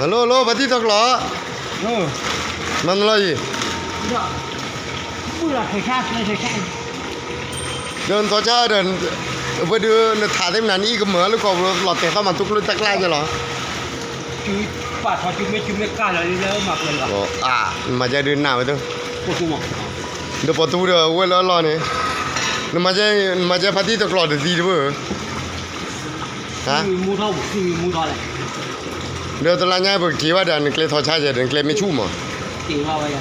Halo, berarti tak lo? Mana lagi? Pula khát lên khát. Dan tocha dan bedu thả thêm nani ke mở lu ko lo te ka man tuk lu tak la je lo. Chú pa tho chú me ka la le ma ko la. Oh, ma ja de na betu. Ko tu mo. De po tu de we lo ni. Ma ja pati tak lo de di de. Ha? Mu thau le. De to la nya bu ki wa dan kle tocha je dan kle mi chu mo. Ti wa wa ya.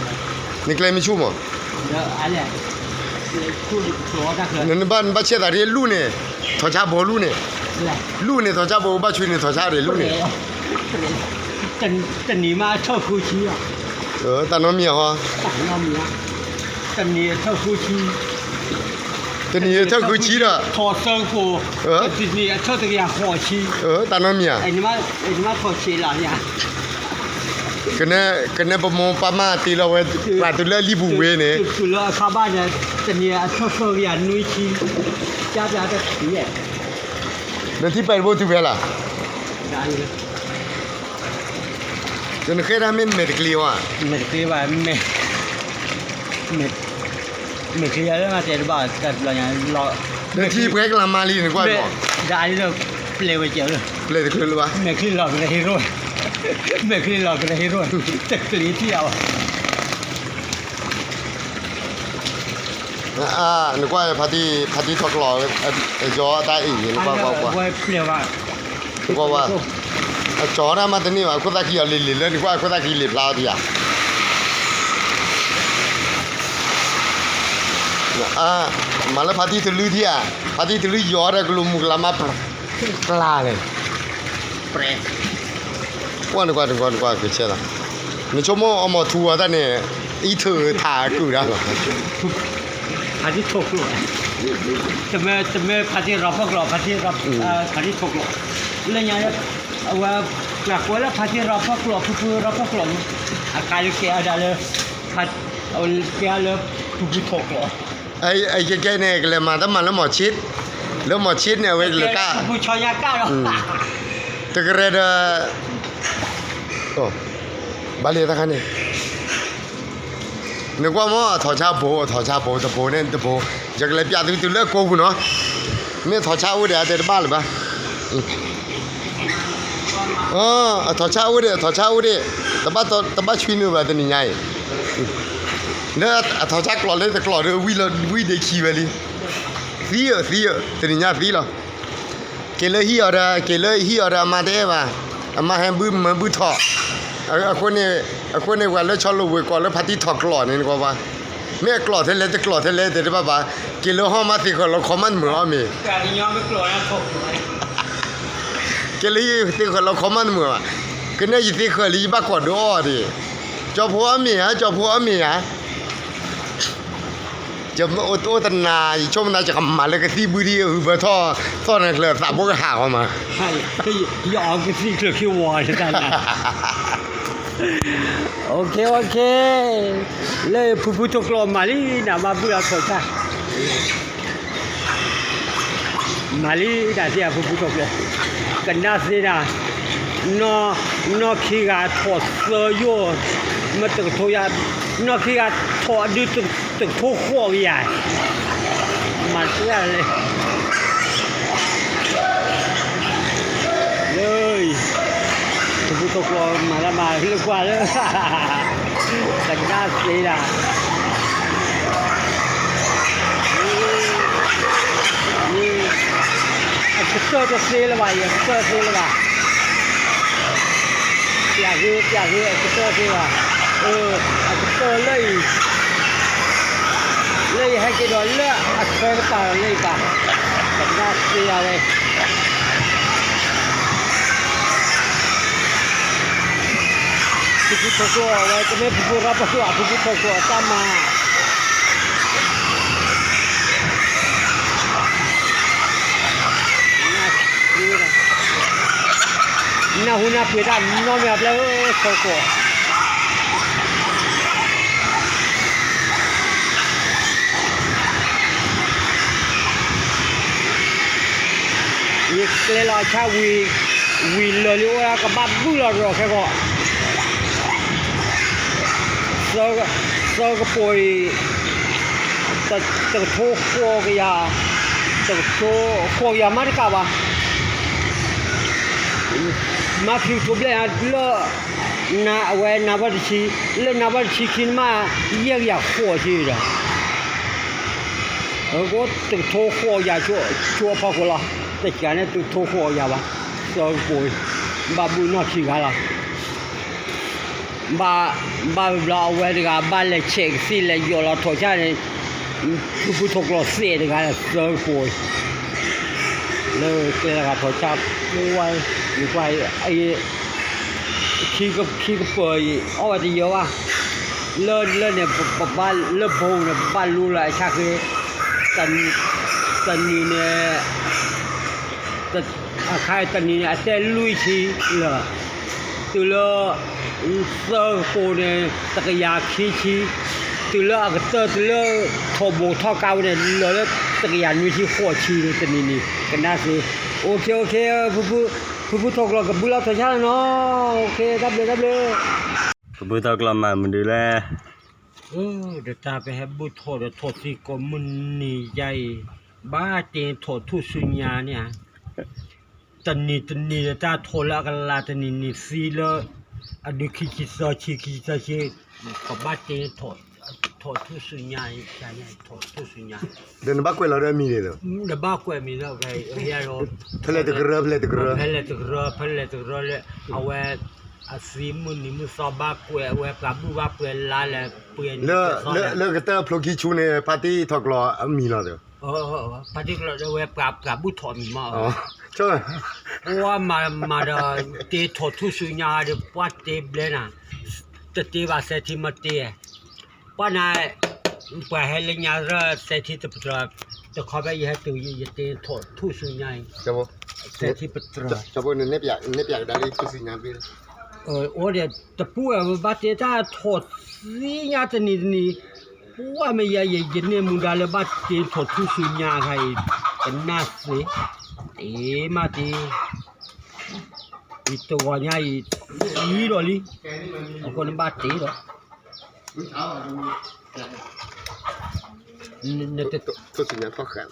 Ni kle mi chu mo. De ale. Ku lo da ke. Ni ba che da ri lu ni. Tocha bo lu ni. Lu ni tocha bo ba chu ni tocha de lu ni. 等你妈臭夫妻啊！打糯米哈。打糯米啊！等你臭夫妻。等你臭夫妻了。讨生活。你臭这个样火气。打糯米啊！哎你妈讨气了呀！kena pemoma ti la we pa tu la libu we ne. Tu la ka ba ne等你臭臭呀女气，家家的体验。Nanti pai bo tu bela. Jadi kira min medikli wa. Medikli wa medikli ada masih ada bah kat belanya lo. Nanti break la mali ni kwa ko. Dah ada play we je lah. Play de kelu wa. Medikli lo kena hero. Medikli lo kena hero. Tekli dia. Ni kwa pati thok lo jo ta i ni kwa. Wa play wa. Kwa chó ra mà thế này mà cô ta kia lì lên qua cô ta kia lì lao đi mà là phát đi từ lưới đi phát đi từ lưới gió ra cái lùm mục làm mà pla này qua cái chết à mình cho mua mà thua ta này ít thử thả cứ ra phát đi thục rồi tụi mình phát đi rập rồi phát đi thục rồi lên nhà wa la kola phati rafa klo akal ke ada le phat ol ke le pupu thoklo ai cái này là mà tấm mà nó mỏ chít này với là cả pupu choya ka rồi tức là bali ta khani nếu qua mà thọ cha bố nên bố chắc là bia từ lỡ cô của nó mấy thọ cha uống để để ba rồi ba thọ cha uống đi ta ba chui nữa vào tên nhảy nữa thọ cha clot lên clot rồi vi để chi vậy đi phí tên nhảy phí rồi cái lời hi ở mà thế mà hem bư thọคนนี้ว่าแล้วชอบลูกก่อนแล้วพัดที่ถอดกลอนี่กว่าแม่กลอเทเลแต่บ้ากิโลห้อมาสิคนเราคอมันเหมือนมีการยอมไม่กลอนะถกกิโลสิคนเราคอมันเหมือนก็เนี่ยสิคนลีบ้ากว่าดอดิจอผัวเมียจะโอโตตนาชมนาจะกำมาแล้วก็ที่บุรีบ่ท่อนั่นเลยสาบ่ก็หาเข้ามาใช่ก็ยอมก็สิคือขี้วัวใช่ไหมโอเคเลยผู้ตกลงมาลีนะมาบุราถกค่ะมาลีน่ะเสียผู้ตกลงกันน่าสินะนอขี้กาถอดเสื้อโยมาตึกโทยานอขี้กาถอดดูตึกโทขัวใหญ่มาเสื้อเลยผู้ตกลงมาแล้วมาเรื่องกว่าเลยกันน่าสินะนี่จะเสียละบ่อยเสียละบ่อยากรู้เสียว่าเลยให้กินด้วยเลยเคยก็ตายเลยกันน่าเสียเลยผู้ตกลงไว้จะไม่ผู้รับผู้ตกลงตามมาน่าหูน่าเปรียดน้องแบบแล้วโคอีกเลยรอชาวี วีเลยว่าก็บับบุละรอแค่ก็ซอก็ป่วยตะโทโคกยาตะโทโคยามาดิกาวะมาคือทุบเลยอะเลนาเวนาบัดชีเลนาบัดชีคินมาเยียกอยากโคชีดะก็ตะโทโคยาชัวพอก็ละแต่แกเนี่ยตะโทโคยาวะซอป่วยบาบุนอชีกาละba la we de ga ba le check si le yo la tho cha ne pu thok lo se de ga so ko le ke ga tho cha mu wai ai ki ko poi o wa de yo wa le ne ba le bo ne ba lu la cha ke tan ni ne ta khai tan ni ne te lui chi le tu leสอโปเนี่ยตะกยาขี้ตุลากะเตอตุลทบทอกาวเนี่ยเลยตะกยานี่ที่หัวชีตะนี่กันน่าสิโอเคผู้ทอกลอกับบุลาทชาเนาะโอเครับเลยผู้ทอกลอมามันดูแลเดี๋ยวตาไปให้บุทอดสิก็มันนี่ใหญ่บ้าเตทอทุสุญญาเนี่ยตะนี่ตาทอละกันลาตะนี่ซีเลอะดูคิซอชีก็บาเตทอทุสุญญาใช่ทอทุสุญญาเดินบักเวลาได้มีเลยเดบักเวมีแล้วไงเฮียโรทะเลตะกระเพลตะกระเลยเอาไว้อาซีมุนี่มุซอบักเวปราบุบักเวลาแล้วเปลี่ยนเลกะเตอพลกิชูในปาร์ตี้ทอกลอมีแล้วเด้อปาร์ตี้ก็เวปราบุทอมีมาใช่ว่ามาเตทอทุสุญญาเดปวดเตเบลนะตะเตว่าเซติมาเตปานายปะเฮลญาระเซติตะปตระตะขอไปยะตุยเตทอทุสุญญาจะบ่เซติปตระจะบ่เนบอยากได้ทุสุญญาเบลโอเดตะปูบาเตตาทอสิญาตนี่ว่าไม่ยะเยเนมุดาลบาเตทอทุสุญญาไงกันน่าสิมาตีอีตัวใหญ่อีหรอลิคนบาดตีหรอเนี่ยตัวสิญญาทอขา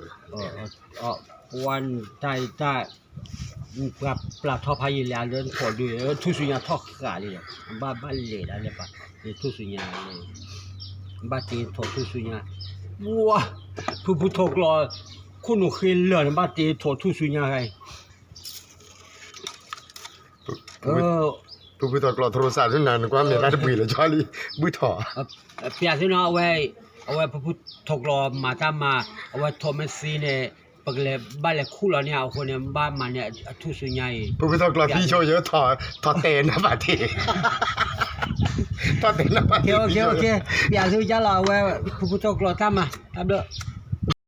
วันใต้ปลาทอพายแล้วเดินขอดูทุสุญญาทอขาเลยบ้าเลยอะไรปะทุสุญญาบาดตีทอทุสุญญาว้าผู้ทอกรอคุณเคยเลือนบาดตีทอทุสุญญาไงผู้ทอกรอโทรศัพท์นานกว่าเมียได้ปีแล้วจอลีบุถอเปียสิเนาะเอาไว้ผู้ทอกรอมาตามมาเอาไว้โทมัสซีเนี่ยปกเลยบ้านเลคู่แล้วเนี่ยเอาคนเนี่ยบ้านมาเนี่ยทุสุญญาผู้ทอกรอพี่โชเยอะถอเตนนะบาดตีถอเตนนะบาดตีโอเคเปียสิจ้าเราเอาไว้ผู้ทอกรอตามมาตามเด้อ